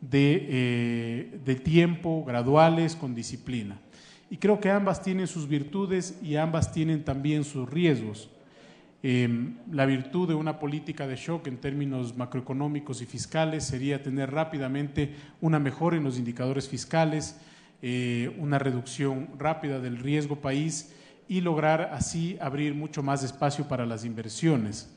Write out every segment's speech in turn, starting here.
de tiempo, graduales, con disciplina. Y creo que ambas tienen sus virtudes y ambas tienen también sus riesgos. La virtud de una política de shock en términos macroeconómicos y fiscales sería tener rápidamente una mejora en los indicadores fiscales, una reducción rápida del riesgo país y lograr así abrir mucho más espacio para las inversiones.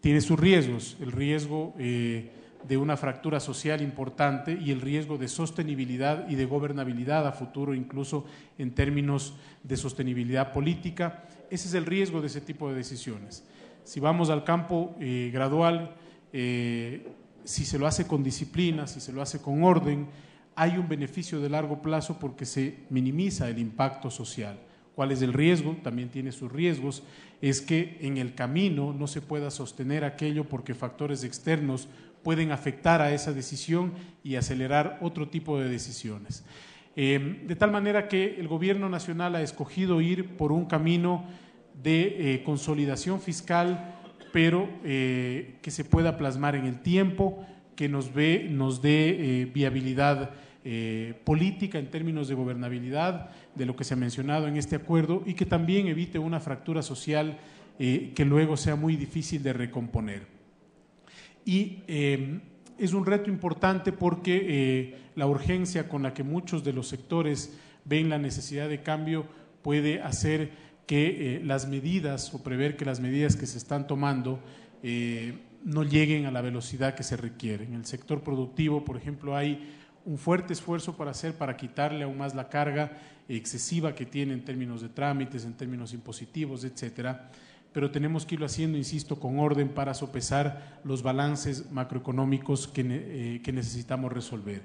Tiene sus riesgos, el riesgo de una fractura social importante y el riesgo de sostenibilidad y de gobernabilidad a futuro, incluso en términos de sostenibilidad política. Ese es el riesgo de ese tipo de decisiones. Si vamos al campo gradual, si se lo hace con disciplina, si se lo hace con orden, hay un beneficio de largo plazo porque se minimiza el impacto social. ¿Cuál es el riesgo? También tiene sus riesgos, es que en el camino no se pueda sostener aquello porque factores externos pueden afectar a esa decisión y acelerar otro tipo de decisiones. De tal manera que el gobierno nacional ha escogido ir por un camino de consolidación fiscal, pero que se pueda plasmar en el tiempo, que nos dé viabilidad política en términos de gobernabilidad, de lo que se ha mencionado en este acuerdo, y que también evite una fractura social que luego sea muy difícil de recomponer. Y es un reto importante porque la urgencia con la que muchos de los sectores ven la necesidad de cambio puede hacer que las medidas o prever que las medidas que se están tomando no lleguen a la velocidad que se requiere. En el sector productivo, por ejemplo, hay un fuerte esfuerzo para quitarle aún más la carga excesiva que tiene en términos de trámites, en términos impositivos, etcétera, pero tenemos que irlo haciendo, insisto, con orden para sopesar los balances macroeconómicos que necesitamos resolver.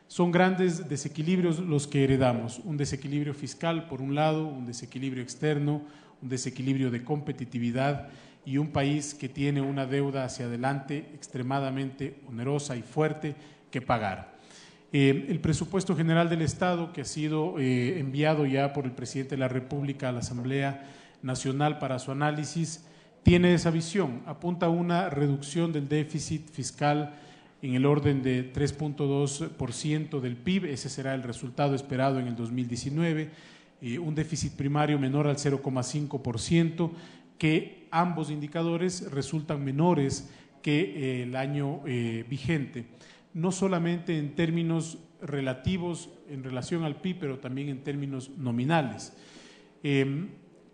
Son grandes desequilibrios los que heredamos, un desequilibrio fiscal por un lado, un desequilibrio externo, un desequilibrio de competitividad y un país que tiene una deuda hacia adelante extremadamente onerosa y fuerte que pagar. El presupuesto general del Estado, que ha sido enviado ya por el presidente de la República a la Asamblea Nacional para su análisis, tiene esa visión, apunta a una reducción del déficit fiscal en el orden de 3.2% del PIB, ese será el resultado esperado en el 2019, un déficit primario menor al 0,5%, que ambos indicadores resultan menores que el año vigente, no solamente en términos relativos en relación al PIB, pero también en términos nominales.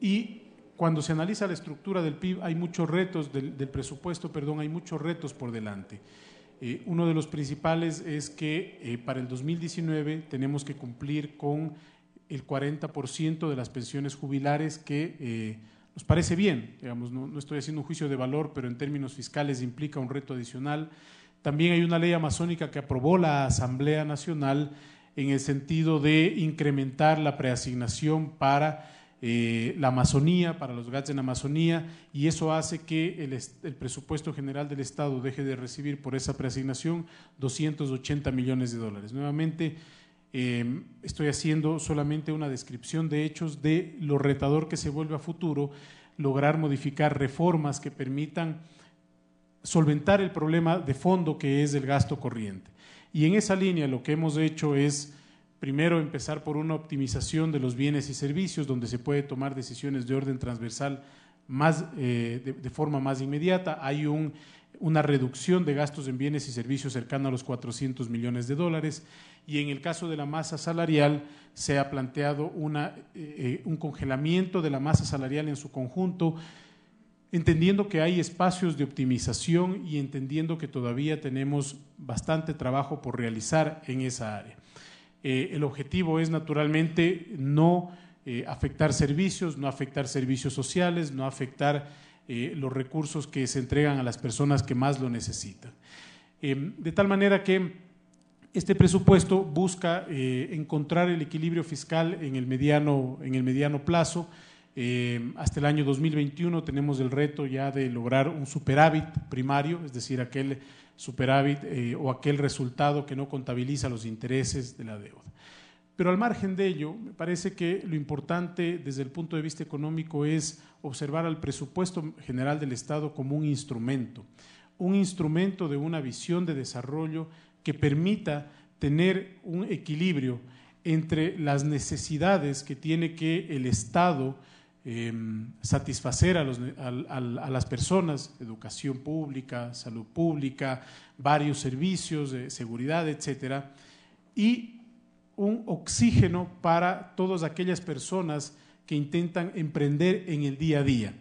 Y cuando se analiza la estructura del PIB, hay muchos retos, del presupuesto, perdón, hay muchos retos por delante. Uno de los principales es que para el 2019 tenemos que cumplir con el 40% de las pensiones jubilares que nos parece bien, digamos, no estoy haciendo un juicio de valor, pero en términos fiscales implica un reto adicional. También hay una ley amazónica que aprobó la Asamblea Nacional en el sentido de incrementar la preasignación para la Amazonía, para los GATS en Amazonía, y eso hace que el presupuesto general del Estado deje de recibir por esa preasignación 280 millones de dólares. Nuevamente, estoy haciendo solamente una descripción de hechos de lo retador que se vuelve a futuro, lograr modificar reformas que permitan solventar el problema de fondo que es el gasto corriente. Y en esa línea lo que hemos hecho es primero empezar por una optimización de los bienes y servicios, donde se puede tomar decisiones de orden transversal de forma más inmediata. Hay una reducción de gastos en bienes y servicios cercana a los 400 millones de dólares, y en el caso de la masa salarial se ha planteado un congelamiento de la masa salarial en su conjunto, entendiendo que hay espacios de optimización y entendiendo que todavía tenemos bastante trabajo por realizar en esa área. El objetivo es naturalmente no afectar servicios, no afectar servicios sociales, no afectar los recursos que se entregan a las personas que más lo necesitan. De tal manera que este presupuesto busca encontrar el equilibrio fiscal en el mediano plazo. Hasta el año 2021 tenemos el reto ya de lograr un superávit primario, es decir, aquel superávit o aquel resultado que no contabiliza los intereses de la deuda. Pero al margen de ello, me parece que lo importante desde el punto de vista económico es observar al presupuesto general del Estado como un instrumento de una visión de desarrollo que permita tener un equilibrio entre las necesidades que tiene que el Estado satisfacer a las personas, educación pública, salud pública, varios servicios de seguridad, etcétera, y un oxígeno para todas aquellas personas que intentan emprender en el día a día.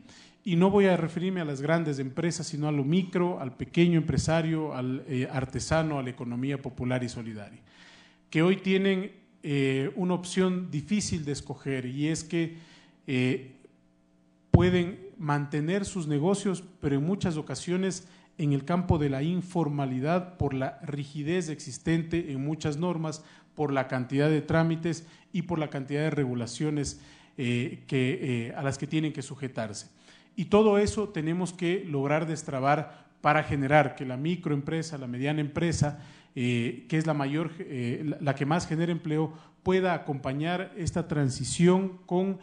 Y no voy a referirme a las grandes empresas, sino a lo micro, al pequeño empresario, al artesano, a la economía popular y solidaria, que hoy tienen una opción difícil de escoger, y es que pueden mantener sus negocios, pero en muchas ocasiones en el campo de la informalidad por la rigidez existente en muchas normas, por la cantidad de trámites y por la cantidad de regulaciones a las que tienen que sujetarse. Y todo eso tenemos que lograr destrabar para generar que la microempresa, la mediana empresa, que es la que más genera empleo, pueda acompañar esta transición con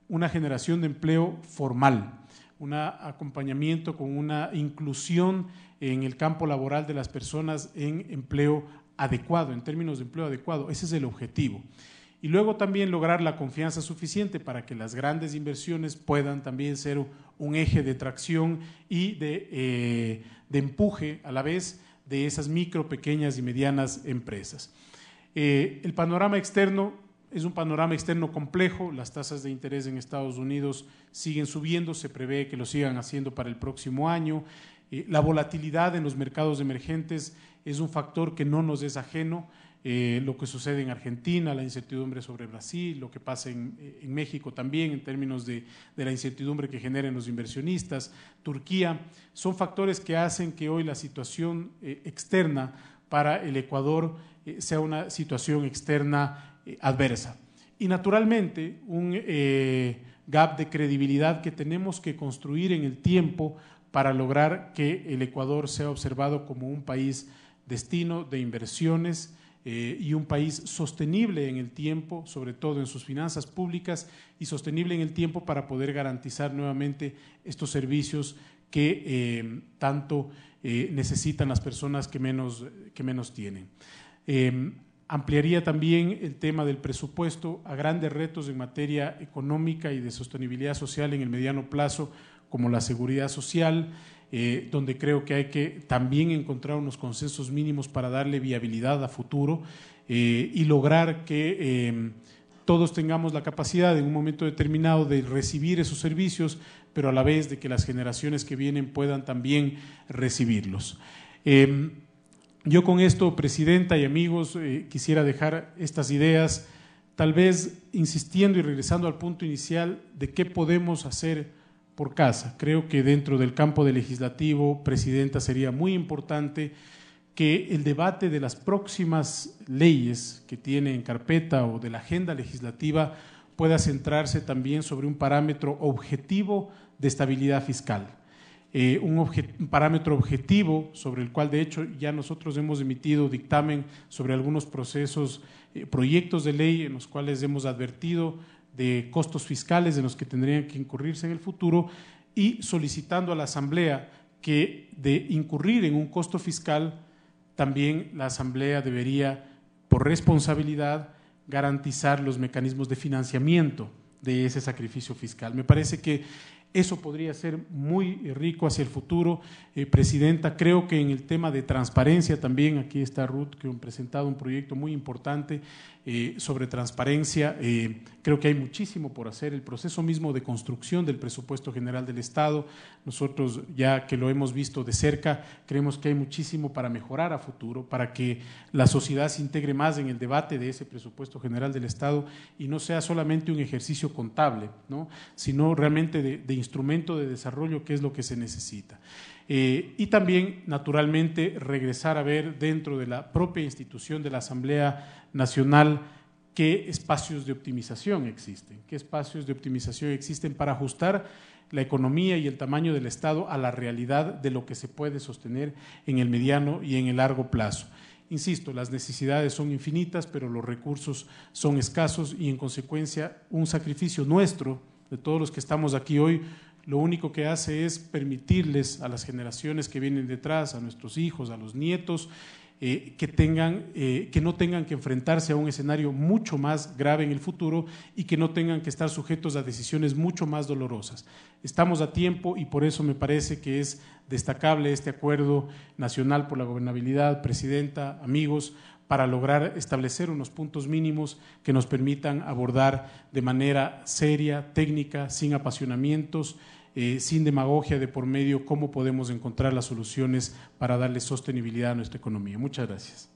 una generación de empleo formal, un acompañamiento con una inclusión en el campo laboral de las personas en empleo adecuado, en términos de empleo adecuado. Ese es el objetivo. Y luego también lograr la confianza suficiente para que las grandes inversiones puedan también ser un eje de tracción y de empuje a la vez de esas micro, pequeñas y medianas empresas. El panorama externo es un panorama externo complejo. Las tasas de interés en Estados Unidos siguen subiendo, se prevé que lo sigan haciendo para el próximo año. La volatilidad en los mercados emergentes es un factor que no nos es ajeno. Lo que sucede en Argentina, la incertidumbre sobre Brasil, lo que pasa en México también en términos de la incertidumbre que generan los inversionistas, Turquía, son factores que hacen que hoy la situación externa para el Ecuador sea una situación externa adversa. Y naturalmente un gap de credibilidad que tenemos que construir en el tiempo para lograr que el Ecuador sea observado como un país destino de inversiones y un país sostenible en el tiempo, sobre todo en sus finanzas públicas, y sostenible en el tiempo para poder garantizar nuevamente estos servicios que tanto necesitan las personas que menos tienen. Ampliaría también el tema del presupuesto a grandes retos en materia económica y de sostenibilidad social en el mediano plazo, como la seguridad social, donde creo que hay que también encontrar unos consensos mínimos para darle viabilidad a futuro y lograr que todos tengamos la capacidad en un momento determinado de recibir esos servicios, pero a la vez de que las generaciones que vienen puedan también recibirlos. Yo con esto, Presidenta y amigos, quisiera dejar estas ideas, tal vez insistiendo y regresando al punto inicial de qué podemos hacer por casa. Creo que dentro del campo del legislativo, Presidenta, sería muy importante que el debate de las próximas leyes que tiene en carpeta o de la agenda legislativa pueda centrarse también sobre un parámetro objetivo de estabilidad fiscal. Un parámetro objetivo sobre el cual de hecho ya nosotros hemos emitido dictamen sobre algunos procesos, proyectos de ley en los cuales hemos advertido de costos fiscales en los que tendrían que incurrirse en el futuro, y solicitando a la Asamblea que de incurrir en un costo fiscal, también la Asamblea debería, por responsabilidad, garantizar los mecanismos de financiamiento de ese sacrificio fiscal. Me parece que eso podría ser muy rico hacia el futuro. Presidenta, creo que en el tema de transparencia también, aquí está Ruth, que ha presentado un proyecto muy importante sobre transparencia. Creo que hay muchísimo por hacer. El proceso mismo de construcción del presupuesto general del Estado, nosotros ya que lo hemos visto de cerca, creemos que hay muchísimo para mejorar a futuro, para que la sociedad se integre más en el debate de ese presupuesto general del Estado y no sea solamente un ejercicio contable, ¿no?, sino realmente de instrumento de desarrollo, que es lo que se necesita. Y también, naturalmente, regresar a ver dentro de la propia institución de la Asamblea Nacional qué espacios de optimización existen, para ajustar la economía y el tamaño del Estado a la realidad de lo que se puede sostener en el mediano y en el largo plazo. Insisto, las necesidades son infinitas, pero los recursos son escasos y, en consecuencia, un sacrificio nuestro, de todos los que estamos aquí hoy, lo único que hace es permitirles a las generaciones que vienen detrás, a nuestros hijos, a los nietos, que no tengan que enfrentarse a un escenario mucho más grave en el futuro y que no tengan que estar sujetos a decisiones mucho más dolorosas. Estamos a tiempo y por eso me parece que es destacable este acuerdo nacional por la gobernabilidad, Presidenta, amigos, para lograr establecer unos puntos mínimos que nos permitan abordar de manera seria, técnica, sin apasionamientos, sin demagogia de por medio, cómo podemos encontrar las soluciones para darle sostenibilidad a nuestra economía. Muchas gracias.